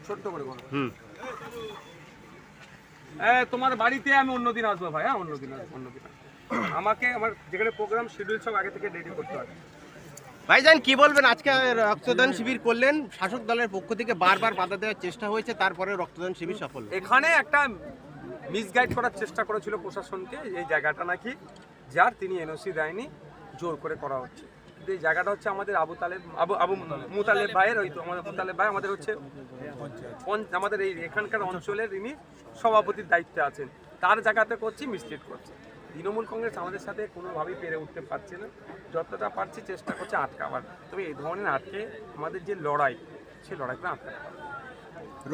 ছোট্ট করে বলো। তোমার বাড়িতে আমি অন্যদিন আসবো ভাই, হ্যাঁ অন্যদিন আসবো, অন্যদিন আমাকে আমার যেখানে প্রোগ্রাম শিডিউল সব আগে থেকে রেডি করতে হবে। ভাইজান কি বলবেন, আজকে রক্তদান শিবির করলেন, শাসক দলের পক্ষ থেকে বারবার বাধা দেওয়ার চেষ্টা হয়েছে, তারপরে রক্তদান শিবির সফল। এখানে একটা মিসগাইড করার চেষ্টা করেছিল প্রশাসনকে, এই জায়গাটা নাকি যার তিনি এনওসি দেয়নি, জোর করে করা হচ্ছে। কিন্তু এই জায়গাটা হচ্ছে আমাদের আবু মুতালেব ভাইয়ের, ওই তো আমাদের মুতালেব ভাই আমাদের হচ্ছে আমাদের এই এখানকার অঞ্চলের ইনি সভাপতির দায়িত্বে আছেন, তার জায়গাতে করছি মিসলিড করছে। তৃণমূল কংগ্রেস আমাদের সাথে কোনোভাবেই পেরে উঠতে পারছে না, যতটা পারছি চেষ্টা করছে আটকাবার। তবে এই ধরনের আটকে আমাদের যে লড়াই, সেই লড়াইটা আটকাতে পারবে।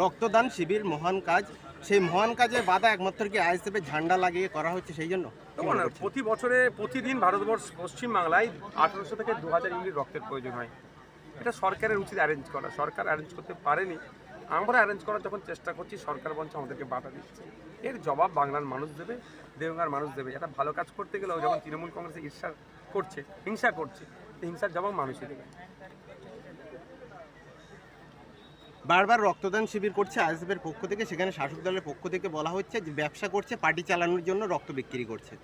রক্তদান শিবির মহান কাজ, সেই মহান কাজে বাধা একমাত্র কি আইএসএফের ঝান্ডা লাগিয়ে করা হচ্ছে সেই জন্য? প্রতি বছরে প্রতিদিন ভারতবর্ষ পশ্চিমবাংলায় 1800 থেকে 2000 ইউনিট রক্তের প্রয়োজন হয়। এটা সরকারের উচিত অ্যারেঞ্জ করা, সরকার অ্যারেঞ্জ করতে পারেনি, আমরা অ্যারেঞ্জ করার যখন চেষ্টা করছি সরকার বঞ্চ আমাদেরকে বাধা দিচ্ছে। এর জবাব বাংলার মানুষ দেবে, দেওগাঁর মানুষ দেবে। এটা ভালো কাজ করতে গেলেও যখন তৃণমূল কংগ্রেস ঈর্ষা করছে, হিংসা করছে, হিংসার জবাব মানুষই দেবে। বারবার রক্তদান শিবির করছে আইএসএফের পক্ষ থেকে, সেখানে শাসক দলের পক্ষ থেকে বলা হচ্ছে যে ব্যবসা করছে, পার্টি চালানোর জন্য রক্ত বিক্রি করছে।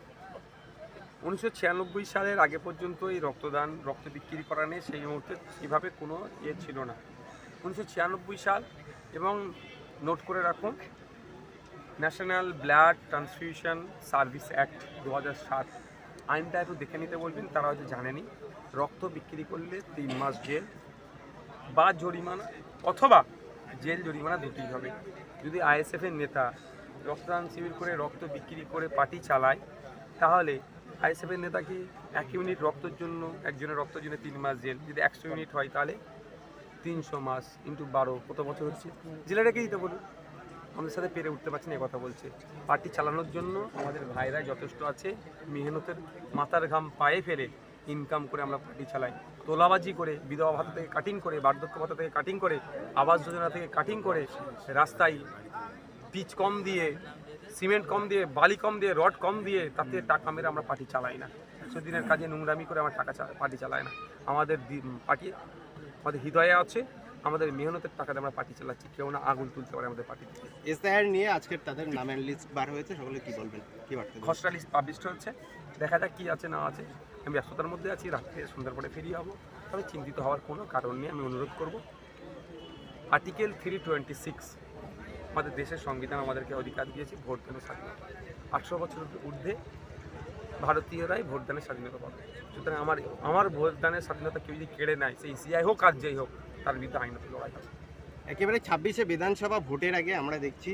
1996 সালের আগে পর্যন্ত এই রক্ত বিক্রি করা নিয়ে সেই মুহূর্তে সেভাবে কোনো ছিল না। 1996 সাল এবং নোট করে রাখুন, national blood transfusion service act 2007 আইনটা একটু দেখে নিতে বলবেন, তারা হয়তো জানেনি। রক্ত বিক্রি করলে 3 মাস জেল বা জরিমানা, অথবা জেল জরিমানা দুটোই হবে। যদি আইএসএফের নেতা রক্তদান শিবির করে রক্ত বিক্রি করে পার্টি চালায়, তাহলে আইএসএফের নেতা কি 1 ইউনিট রক্তের জন্য, একজনের রক্তের জন্য 3 মাস জেল, যদি 100 ইউনিট হয় তাহলে 300 মাস ইন্টু 12 কত বছর হচ্ছে, জেলে রেখে দিতে বলুন। আমাদের সাথে পেরে উঠতে পারছি না, কথা বলছে। পার্টি চালানোর জন্য আমাদের ভাইরা যথেষ্ট আছে, মেহনতের মাথার ঘাম পায়ে ফেলে ইনকাম করে আমরা পার্টি চালাই। তোলাবাজি করে, বিধবা ভাতা থেকে কাটিং করে, বার্ধক্য ভাতা থেকে কাটিং করে, আবাস যোজনা থেকে কাটিং করে, রাস্তায় পিচ কম দিয়ে, সিমেন্ট কম দিয়ে, বালি কম দিয়ে, রড কম দিয়ে, তাতে টাকা মেরে আমরা পার্টি চালাই না। 100 দিনের কাজে নোংরামি করে আমার পার্টি চালায় না। আমাদের পার্টি আমাদের হৃদয়ে আছে, আমাদের মেহনতের টাকাতে আমরা পার্টি চালাচ্ছি, কেউ না আগুন তুলতে পারে আমাদের পার্টি থেকে। এসআইআর নিয়ে আজকের তাদের নামের লিস্ট বার হয়েছে, সকলে কি বলবেন, কি বার্তা? খসড়া লিস্ট পাবলিশ হচ্ছে, দেখা যাক কী আছে না আছে। আমি ব্যস্ততার মধ্যে আছি, রাত্রে সন্ধ্যার পরে ফিরিয়ে হবো। তবে চিন্তিত হওয়ার কোনো কারণ নেই। আমি অনুরোধ করব, আর্টিকেল 326 আমাদের দেশের সংবিধান আমাদেরকে অধিকার দিয়েছে ভোটদানের স্বাধীনতা। 18 বছরের ঊর্ধ্বে ভারতীয়রাই ভোটদানের স্বাধীনতা পাবে। সুতরাং আমার ভোটদানের স্বাধীনতা কেউ যদি কেড়ে নেয়, সেই সিআই হোক আর যেই হোক, তার বিরুদ্ধে আইনত লড়াই হবে। একেবারে 26শে বিধানসভা ভোটের আগে আমরা দেখছি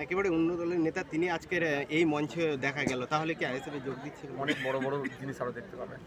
একেবারে অন্য দলের নেতা তিনি আজকের এই মঞ্চে দেখা গেল, তাহলে কি আইএসএফে যোগ দিচ্ছে? অনেক বড় বড় জিনিস আরও দেখতে পাবেন।